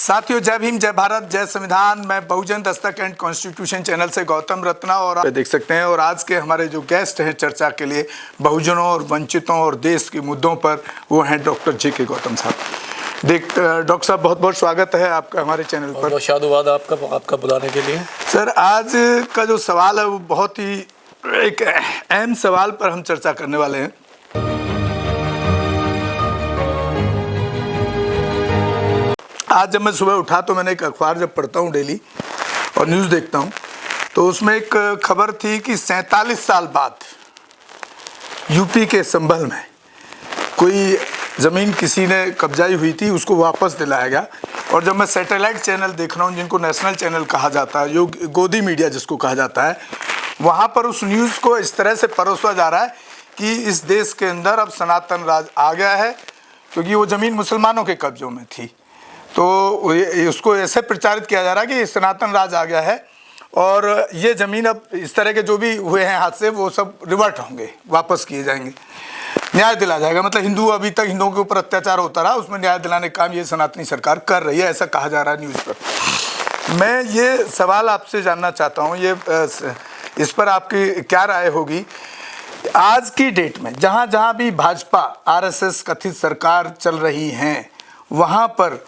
साथियों, जय भीम, जय भारत, जय संविधान। मैं बहुजन दस्तक एंड कॉन्स्टिट्यूशन चैनल से गौतम रत्ना और आप देख सकते हैं। और आज के हमारे जो गेस्ट हैं चर्चा के लिए बहुजनों और वंचितों और देश के मुद्दों पर, वो हैं डॉक्टर जे.के. गौतम साहब। डॉक्टर साहब, बहुत बहुत स्वागत है आपका हमारे चैनल पर। बहुत साधुवाद आपका बुलाने के लिए। सर, आज का जो सवाल है वो बहुत ही एक अहम सवाल पर हम चर्चा करने वाले हैं। आज जब मैं सुबह उठा तो मैंने एक अखबार जब पढ़ता हूँ डेली और न्यूज़ देखता हूँ, तो उसमें एक खबर थी कि 47 साल बाद यूपी के संभल में कोई ज़मीन किसी ने कब्जाई हुई थी, उसको वापस दिलाया गया। और जब मैं सैटेलाइट चैनल देख रहा हूँ, जिनको नेशनल चैनल कहा जाता है, जो गोदी मीडिया जिसको कहा जाता है, वहाँ पर उस न्यूज़ को इस तरह से परोसा जा रहा है कि इस देश के अंदर अब सनातन राज आ गया है, क्योंकि वो ज़मीन मुसलमानों के कब्जों में थी। तो उसको ऐसे प्रचारित किया जा रहा है कि सनातन राज आ गया है और ये ज़मीन अब इस तरह के जो भी हुए हैं हादसे, वो सब रिवर्ट होंगे, वापस किए जाएंगे, न्याय दिला जाएगा। मतलब अभी तक हिंदुओं के ऊपर अत्याचार होता रहा, उसमें न्याय दिलाने का काम ये सनातनी सरकार कर रही है, ऐसा कहा जा रहा है न्यूज़ पर। मैं ये सवाल आपसे जानना चाहता हूँ, इस पर आपकी क्या राय होगी। आज की डेट में जहाँ जहाँ भी भाजपा आरएसएस कथित सरकार चल रही हैं, वहाँ पर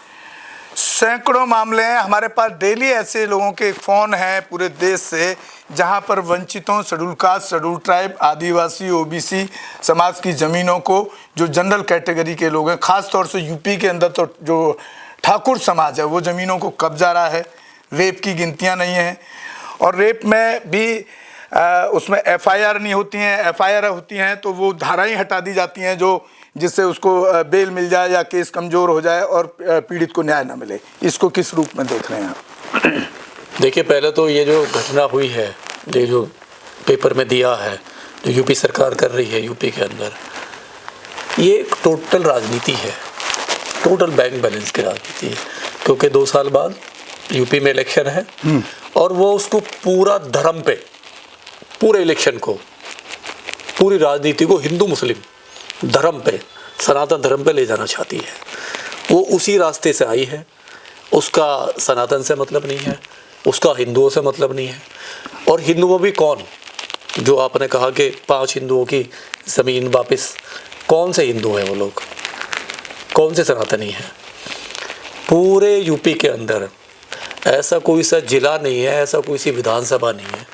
सैकड़ों मामले हैं। हमारे पास डेली ऐसे लोगों के फ़ोन हैं पूरे देश से, जहां पर वंचितों, शेड्यूल कास्ट, शेड्यूल ट्राइब, आदिवासी, ओबीसी समाज की ज़मीनों को, जो जनरल कैटेगरी के लोग हैं, ख़ास तौर से यूपी के अंदर तो जो ठाकुर समाज है, वो ज़मीनों को कब्जा रहा है। रेप की गिनतियां नहीं हैं, और रेप में भी उसमें एफआईआर नहीं होती हैं। एफआईआर होती हैं तो वो धाराएँ हटा दी जाती हैं, जो जिससे उसको बेल मिल जाए या केस कमज़ोर हो जाए और पीड़ित को न्याय ना मिले। इसको किस रूप में देख रहे हैं आप? देखिए, पहले तो ये जो घटना हुई है, ये जो पेपर में दिया है, जो यूपी सरकार कर रही है यूपी के अंदर, ये एक टोटल राजनीति है, टोटल बैंक बैलेंस की राजनीति है। क्योंकि 2 साल बाद यूपी में इलेक्शन है और वो उसको पूरा धर्म पे, पूरे इलेक्शन को, पूरी राजनीति को हिंदू मुस्लिम धर्म पे, सनातन धर्म पे ले जाना चाहती है। वो उसी रास्ते से आई है। उसका सनातन से मतलब नहीं है, उसका हिंदुओं से मतलब नहीं है। और हिंदुओं भी कौन, जो आपने कहा कि 5 हिंदुओं की ज़मीन वापस, कौन से हिंदू हैं वो लोग, कौन से सनातनी हैं? पूरे यूपी के अंदर ऐसा कोई सा जिला नहीं है, ऐसा कोई सी विधानसभा नहीं है,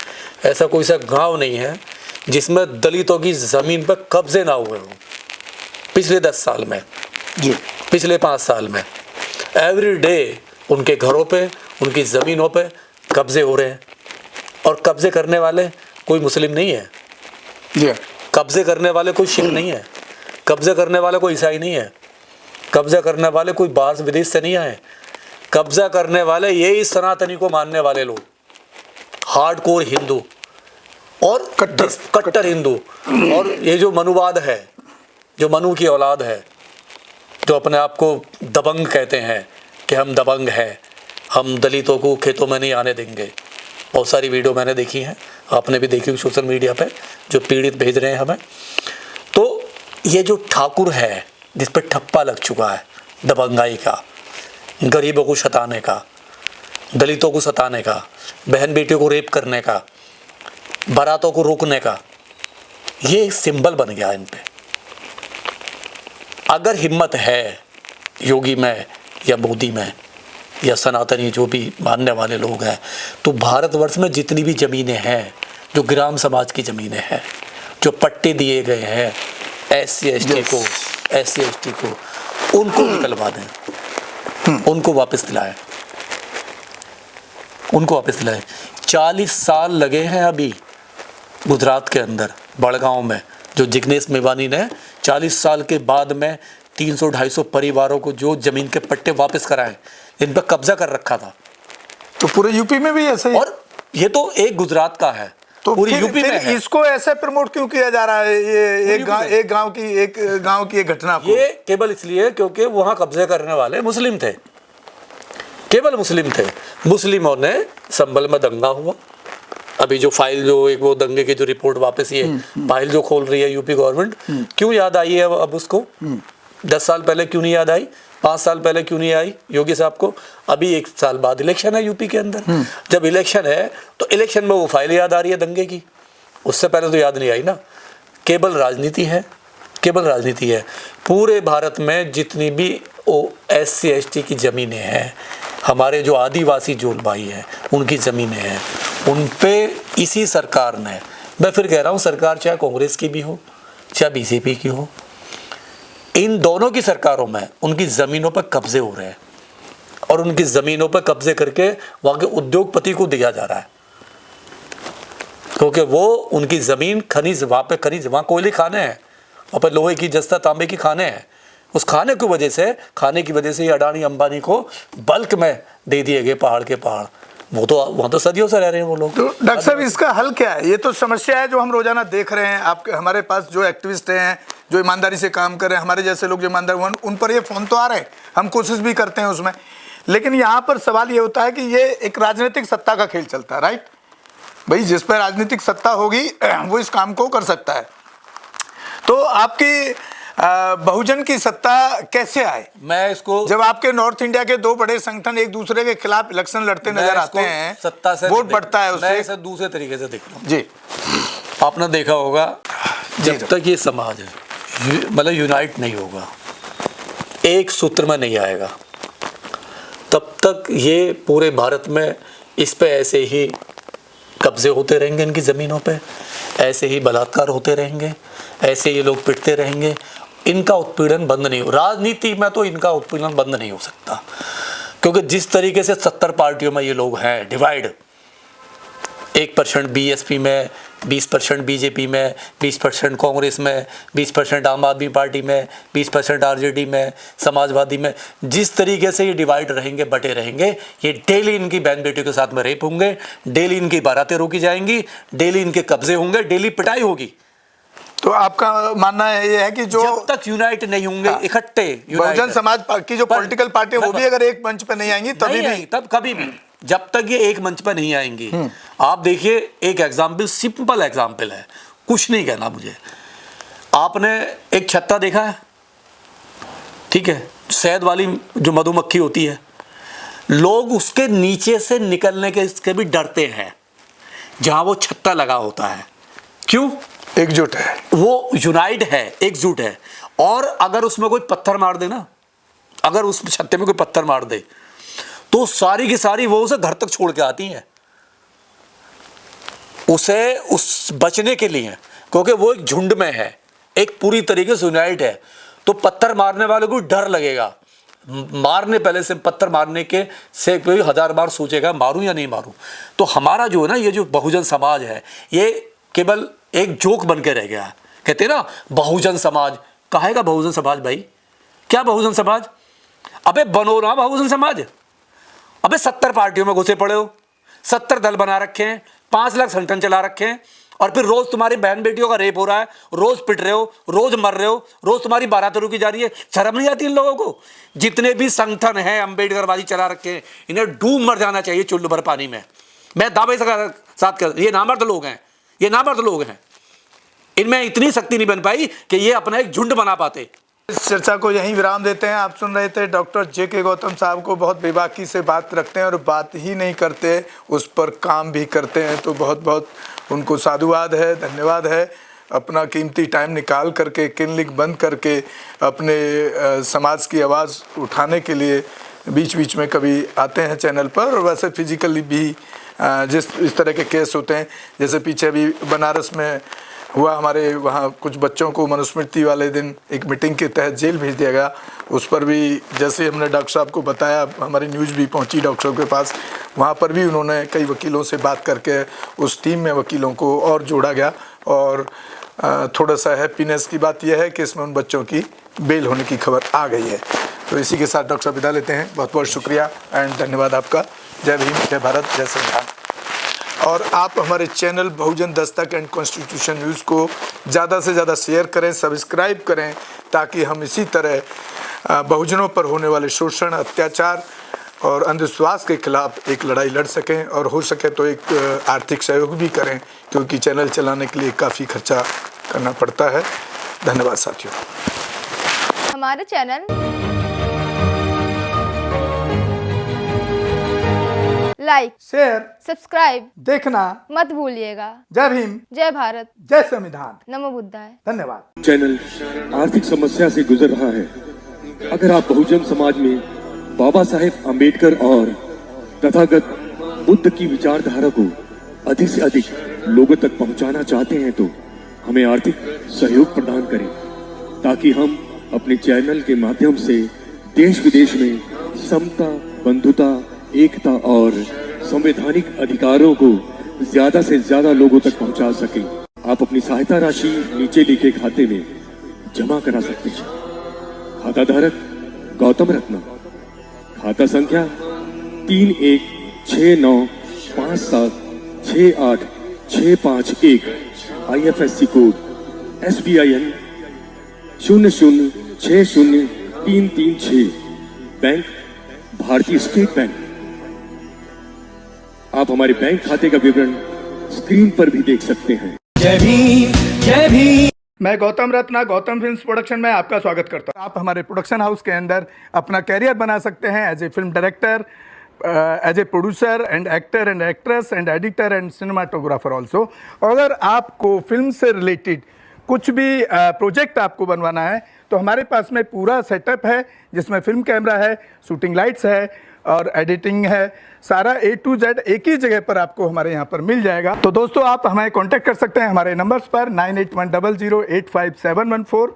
ऐसा कोई सा गांव नहीं है जिसमें दलितों की ज़मीन पर कब्जे ना हुए हों। पिछले 10 साल में जी, पिछले 5 साल में एवरी डे उनके घरों पे, उनकी ज़मीनों पे कब्जे हो रहे हैं। और कब्जे करने वाले कोई मुस्लिम नहीं है जी, कब्जे करने वाले कोई सिख नहीं है, कब्जे करने वाले कोई ईसाई नहीं है, कब्जा करने वाले कोई बाहर से विदेश से नहीं आए। कब्जा करने वाले यही सनातनी को मानने वाले लोग, हार्डकोर हिंदू और कट्टर हिंदू। और ये जो मनुवाद है, जो मनु की औलाद है, जो अपने आप को दबंग कहते हैं कि हम दबंग हैं, हम दलितों को खेतों में नहीं आने देंगे। बहुत सारी वीडियो मैंने देखी हैं, आपने भी देखी सोशल मीडिया पे, जो पीड़ित भेज रहे हैं हमें। तो ये जो ठाकुर है, जिस पर ठप्पा लग चुका है दबंगाई का, गरीबों को सताने का, दलितों को सताने का, बहन बेटियों को रेप करने का, बारातों को रोकने का, ये एक सिंबल बन गया इन पे। अगर हिम्मत है योगी में या मोदी में या सनातनी जो भी मानने वाले लोग हैं, तो भारतवर्ष में जितनी भी ज़मीनें हैं, जो ग्राम समाज की ज़मीनें हैं, जो पट्टे दिए गए हैं SC ST को, उनको निकलवा दें, उनको वापस दिलाएं, उनको वापस दिलाएं। 40 साल लगे हैं अभी गुजरात के अंदर, बड़गांव में, जो जिग्नेश मेवानी ने 40 साल के बाद में 300-250 परिवारों को जो ज़मीन के पट्टे वापस कराए, इन पर कब्जा कर रखा था। तो पूरे यूपी में भी ऐसे ही? और ये तो एक गुजरात का है, तो पूरी यूपी में है। इसको ऐसे प्रमोट क्यों किया जा रहा है? ये एक गांव की एक घटना को ये केवल इसलिए क्योंकि वहां कब्जे करने वाले मुस्लिम थे, केवल मुस्लिम थे। मुस्लिमों ने संभल में दंगा हुआ। अभी जो फाइल, जो एक वो दंगे की जो रिपोर्ट वापस, ये फाइल जो खोल रही है यूपी गवर्नमेंट, क्यों याद आई है अब उसको? 10 साल पहले क्यों नहीं याद आई? 5 साल पहले क्यों नहीं आई योगी साहब को? अभी 1 साल बाद इलेक्शन है यूपी के अंदर। जब इलेक्शन है तो इलेक्शन में वो फाइल याद आ रही है दंगे की, उससे पहले तो याद नहीं आई ना। केवल राजनीति है, केवल राजनीति है। पूरे भारत में जितनी भी SC ST की ज़मीनें हैं, हमारे जो आदिवासी जोल भाई हैं उनकी ज़मीनें हैं, उन पे इसी सरकार ने, मैं फिर कह रहा हूँ सरकार चाहे कांग्रेस की भी हो चाहे BJP की हो, इन दोनों की सरकारों में उनकी ज़मीनों पर कब्जे हो रहे हैं और उनकी ज़मीनों पर कब्जे करके वहाँ के उद्योगपति को दिया जा रहा है, क्योंकि वो उनकी ज़मीन खनिज, वहाँ पे खनिज, वहाँ कोयले खाने हैं, वहाँ पर लोहे की जस्ता तांबे की खाने हैं। उस खाने की वजह से ये अडानी अंबानी को बल्क में दे दिए गए पहाड़ के पहाड़। वो तो वहाँ तो सदियों से रह रहे हैं वो लोग। तो डॉक्टर साहब इसका हल क्या है? ये तो समस्या है जो हम रोजाना देख रहे हैं। आपके हमारे पास जो एक्टिविस्ट हैं, जो ईमानदारी से काम कर रहे हैं, हमारे जैसे लोग जो ईमानदार, उन पर ये फ़ोन तो आ रहे हैं, हम कोशिश भी करते हैं उसमें। लेकिन यहाँ पर सवाल ये होता है कि ये एक राजनीतिक सत्ता का खेल चलता है, राइट भाई? जिस पर राजनीतिक सत्ता होगी वो इस काम को कर सकता है। तो आपकी बहुजन की सत्ता कैसे आए? मैं इसको, जब आपके नॉर्थ इंडिया के 2 बड़े संगठन एक दूसरे के खिलाफ इलेक्शन लड़ते नजर आते हैं, सत्ता से वोट बढ़ता है उससे। मैं इसे दूसरे तरीके से देख रहा हूँ जी। आपने देखा होगा, जब तक ये समाज मतलब यूनाइट नहीं होगा, एक सूत्र में नहीं आएगा, तब तक ये पूरे भारत में इस पे ऐसे ही कब्जे होते रहेंगे, इनकी ज़मीनों पे ऐसे ही बलात्कार होते रहेंगे, ऐसे ये लोग पिटते रहेंगे। इनका उत्पीड़न बंद नहीं हो, राजनीति में तो इनका उत्पीड़न बंद नहीं हो सकता, क्योंकि जिस तरीके से 70 पार्टियों में ये लोग हैं डिवाइड, 1% BSP में, 20% BJP में, 20% कांग्रेस में, 20% आम आदमी पार्टी में, 20% RJD में, समाजवादी में, जिस तरीके से ये डिवाइड रहेंगे, बटे रहेंगे, ये डेली इनकी बहन बेटियों के साथ में रेप होंगे, डेली इनकी बारातें रोकी जाएंगी, डेली इनके कब्जे होंगे, डेली पिटाई होगी। तो आपका मानना ये है कि जो जब तक यूनाइट नहीं होंगे, इकट्ठे बहुजन समाज की जो पॉलिटिकल पार्टी वो भी अगर एक मंच पे नहीं आएंगी तभी भी, तब कभी भी, जब तक ये एक मंच पर नहीं आएंगी। आप देखिए, एक एग्जाम्पल, सिंपल एग्जाम्पल है, कुछ नहीं कहना मुझे। आपने एक छत्ता देखा है, ठीक है, शहद वाली जो मधुमक्खी होती है, लोग उसके नीचे से निकलने के इसके भी डरते हैं जहां वो छत्ता लगा होता है। क्यों? एकजुट है, वो यूनाइट है, एकजुट है। और अगर उसमें कोई पत्थर मार दे ना, अगर उस छत्ते में कोई पत्थर मार दे तो सारी की सारी वो उसे घर तक छोड़ के आती हैं, उसे उस बचने के लिए, क्योंकि वो एक झुंड में है, एक पूरी तरीके से यूनाइट है। तो पत्थर मारने वाले को डर लगेगा, मारने पहले से, पत्थर मारने के से कोई 1000 बार सोचेगा मारूं या नहीं मारूं। तो हमारा जो है ना, ये जो बहुजन समाज है, ये केवल एक जोक बन के रह गया है। कहते हैं ना बहुजन समाज, कहेगा बहुजन समाज भाई? क्या बहुजन समाज? अबे बनो ना बहुजन समाज। अबे 70 पार्टियों में घुसे पड़े हो, 70 दल बना रखे हैं, 5 लाख संगठन चला रखे हैं, और फिर रोज तुम्हारी बहन बेटियों का रेप हो रहा है, रोज पिट रहे हो, रोज मर रहे हो, रोज तुम्हारी बारातें रोकी जा रही है। शर्म नहीं आती इन लोगों को? जितने भी संगठन हैं अम्बेडकरवादी चला रखे हैं, इन्हें डूब मर जाना चाहिए चुल्लू भर पानी में। मैं दावे से साथ कर, ये नामर्द लोग हैं, ये नामर्द लोग हैं, इनमें इतनी शक्ति नहीं बन पाई कि ये अपना एक झुंड बना पाते। इस चर्चा को यहीं विराम देते हैं। आप सुन रहे थे डॉक्टर JK गौतम साहब को, बहुत बेबाकी से बात रखते हैं और बात ही नहीं करते, उस पर काम भी करते हैं। तो बहुत बहुत उनको साधुवाद है, धन्यवाद है। अपना कीमती टाइम निकाल करके, क्लिनिक बंद करके, अपने समाज की आवाज़ उठाने के लिए बीच बीच में कभी आते हैं चैनल पर। और वैसे फिजिकली भी जिस इस तरह के केस होते हैं, जैसे पीछे भी बनारस में हुआ, हमारे वहाँ कुछ बच्चों को मनुस्मृति वाले दिन एक मीटिंग के तहत जेल भेज दिया गया। उस पर भी जैसे हमने डॉक्टर साहब को बताया, हमारी न्यूज़ भी पहुँची डॉक्टर साहब के पास, वहाँ पर भी उन्होंने कई वकीलों से बात करके उस टीम में वकीलों को और जोड़ा गया। और थोड़ा सा हैप्पीनेस की बात यह है कि इसमें उन बच्चों की बेल होने की खबर आ गई है। तो इसी के साथ डॉक्टर साहब विदा लेते हैं। बहुत बहुत शुक्रिया एंड धन्यवाद आपका। जय भीम, जय भारत, जय संविधान। और आप हमारे channel Bahujan Dastak and constitution news को ज़्यादा से ज़्यादा शेयर करें, सब्सक्राइब करें, ताकि हम इसी तरह बहुजनों पर होने वाले शोषण, अत्याचार और अंधविश्वास के खिलाफ एक लड़ाई लड़ सकें। और हो सके तो एक आर्थिक सहयोग भी करें, क्योंकि चैनल चलाने के लिए काफ़ी खर्चा करना पड़ता है। धन्यवाद साथियों। हमारे चैनल लाइक, शेयर, सब्सक्राइब देखना मत भूलिएगा। जय भीम, जय भारत, जय संविधान। नमो बुद्धाय। धन्यवाद। चैनल आर्थिक समस्या से गुजर रहा है। अगर आप बहुजन समाज में बाबा साहेब अम्बेडकर और तथागत बुद्ध की विचारधारा को अधिक से अधिक लोगों तक पहुंचाना चाहते हैं तो हमें आर्थिक सहयोग प्रदान करें, ताकि हम अपने चैनल के माध्यम से देश विदेश में समता, बंधुता, एकता और संवैधानिक अधिकारों को ज्यादा से ज्यादा लोगों तक पहुंचा सकें। आप अपनी सहायता राशि नीचे लिखे खाते में जमा करा सकते हैं। खाता धारक गौतम रत्ना, खाता संख्या 316957686551, IFSC कोड SBIN 0060336, बैंक भारतीय स्टेट बैंक। आप हमारे बैंक खाते का विवरण स्क्रीन पर भी देख सकते हैं। जय भीम, जय भीम। मैं गौतम रत्ना गौतम फिल्म्स प्रोडक्शन में आपका स्वागत करता हूं। आप हमारे प्रोडक्शन हाउस के अंदर अपना कैरियर बना सकते हैं as a film director, as a producer and actor and actress and editor and cinematographer also. अगर आपको फिल्म से रिलेटेड कुछ भी प्रोजेक्ट आपको बनवाना है तो हमारे पास में पूरा सेटअप है, जिसमें फिल्म कैमरा है, शूटिंग लाइट्स है और एडिटिंग है। सारा A to Z एक ही जगह पर आपको हमारे यहाँ पर मिल जाएगा। तो दोस्तों, आप हमें कांटेक्ट कर सकते हैं हमारे नंबर्स पर 9810085714